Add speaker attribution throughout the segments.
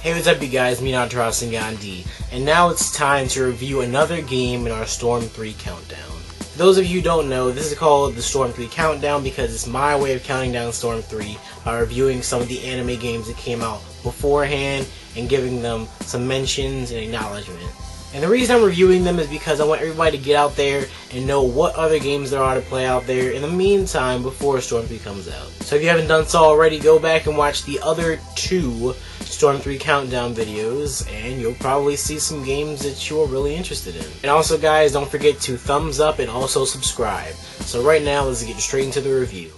Speaker 1: Hey, what's up you guys, me Naruto D, and now it's time to review another game in our Storm 3 countdown. For those of you who don't know, this is called the Storm 3 countdown because it's my way of counting down Storm 3 by reviewing some of the anime games that came out beforehand and giving them some mentions and acknowledgement. And the reason I'm reviewing them is because I want everybody to get out there and know what other games there are to play out there in the meantime before Storm 3 comes out. So if you haven't done so already, go back and watch the other two Storm 3 countdown videos and you'll probably see some games that you're really interested in. And also guys, don't forget to thumbs up and also subscribe. So right now, let's get straight into the review.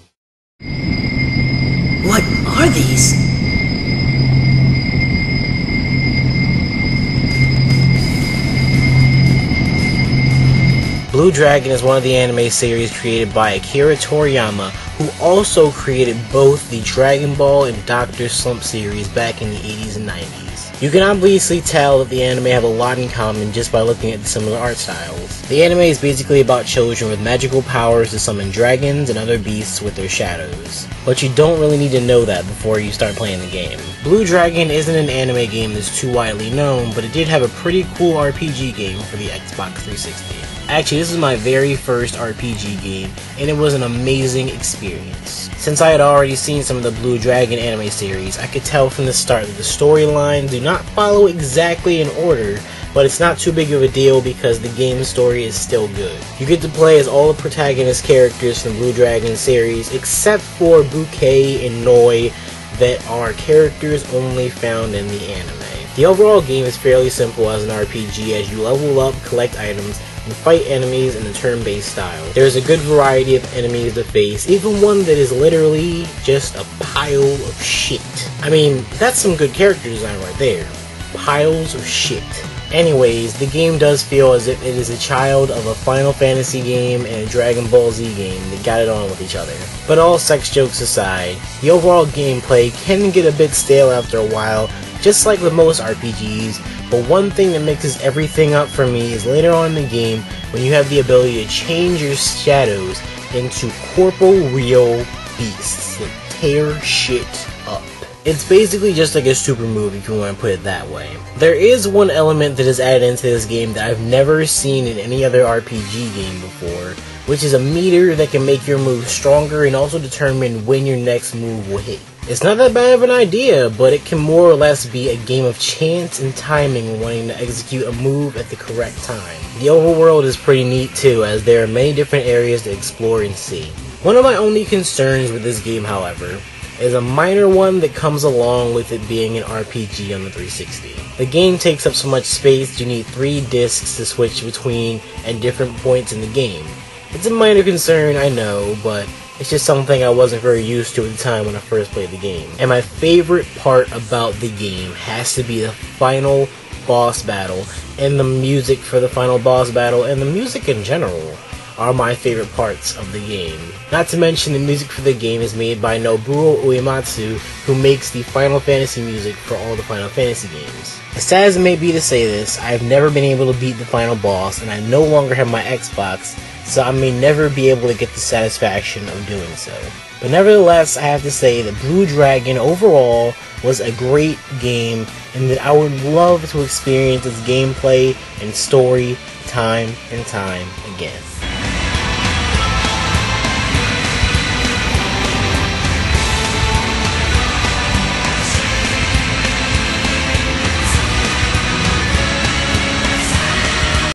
Speaker 2: What are these?
Speaker 1: Blue Dragon is one of the anime series created by Akira Toriyama, who also created both the Dragon Ball and Dr. Slump series back in the 80s and 90s. You can obviously tell that the anime have a lot in common just by looking at the similar art styles. The anime is basically about children with magical powers to summon dragons and other beasts with their shadows. But you don't really need to know that before you start playing the game. Blue Dragon isn't an anime game that's too widely known, but it did have a pretty cool RPG game for the Xbox 360. Actually, this is my very first RPG game, and it was an amazing experience. Since I had already seen some of the Blue Dragon anime series, I could tell from the start that the storylines do not follow exactly in order, but it's not too big of a deal because the game's story is still good. You get to play as all the protagonist characters from the Blue Dragon series, except for Bouquet and Noi, that are characters only found in the anime. The overall game is fairly simple as an RPG as you level up, collect items, and fight enemies in a turn-based style. There's a good variety of enemies to face, even one that is literally just a pile of shit. I mean, that's some good character design right there. Piles of shit. Anyways, the game does feel as if it is a child of a Final Fantasy game and a Dragon Ball Z game that got it on with each other. But all sex jokes aside, the overall gameplay can get a bit stale after a while, just like with most RPGs, but one thing that mixes everything up for me is later on in the game when you have the ability to change your shadows into corporeal beasts that tear shit up. It's basically just like a super move if you want to put it that way. There is one element that is added into this game that I've never seen in any other RPG game before, which is a meter that can make your move stronger and also determine when your next move will hit. It's not that bad of an idea, but it can more or less be a game of chance and timing when wanting to execute a move at the correct time. The overworld is pretty neat too, as there are many different areas to explore and see. One of my only concerns with this game, however, is a minor one that comes along with it being an RPG on the 360. The game takes up so much space you need 3 discs to switch between at different points in the game. It's a minor concern, I know, but it's just something I wasn't very used to at the time when I first played the game. And my favorite part about the game has to be the final boss battle, and the music for the final boss battle, and the music in general are my favorite parts of the game. Not to mention the music for the game is made by Nobuo Uematsu, who makes the Final Fantasy music for all the Final Fantasy games. As sad as it may be to say this, I have never been able to beat the final boss, and I no longer have my Xbox, so I may never be able to get the satisfaction of doing so. But nevertheless, I have to say that Blue Dragon overall was a great game, and that I would love to experience its gameplay and story time and time again.